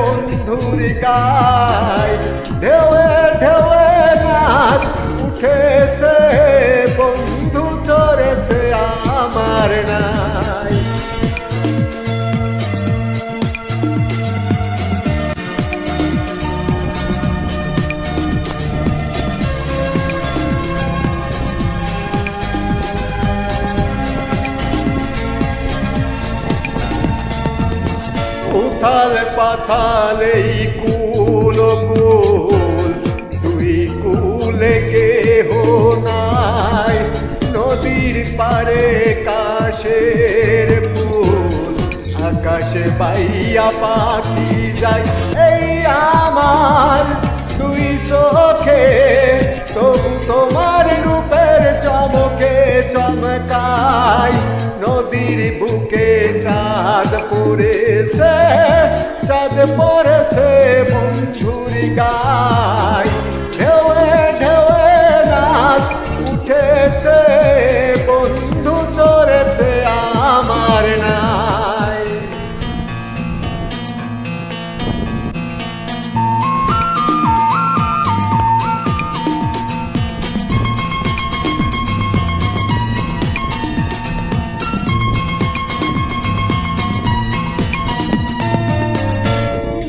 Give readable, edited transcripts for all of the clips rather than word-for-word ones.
বন্ধুর গায়, ঢেউয়ে ঢেউয়ে নাচ উঠেছে, বন্ধু চড়েছে আমার নাই। উথাল পাথাল এই কুল কুল, দুই কুলে কেহ নাই, নদীর পারে কাশের ফুল, আকাশে বাইয়া পাখি যায়। এই আমার দুই চোখে, তবু তোমার রূপের চমকে চমকায়, নদীর বুকে চাঁদ পড়েছে, চাঁদ পড়েছে বন্ধুর গায়, ঢেউয়ে ঢেউয়ে নাচ উঠেছে, বন্ধু চড়েছে আমার নাই।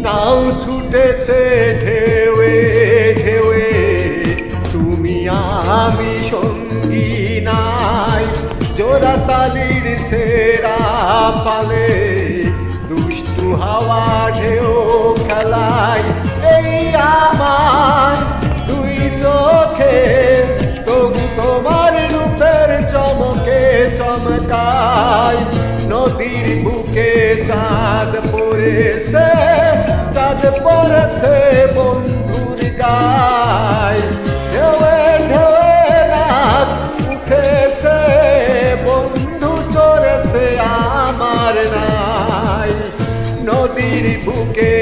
নাও ছুটেছে ঢেউয়ে ঢেউয়ে, তুমি আমি সঙ্গী নাই, জোড়া তালির সেরা পালে, দুষ্টু হাওয়া ঢেউ খেলায়। এই আমার দুই চোখে, তবু তোমার রূপের চমকে চমকায়, নদীর বুকে চাঁদ পড়েছে, চাঁদ পড়েছে বন্ধুর গায়, ঢেউয়ে ঢেউয়ে নাচ উঠেছে, বন্ধু চড়েছে আমার নাই, নদীর বুকে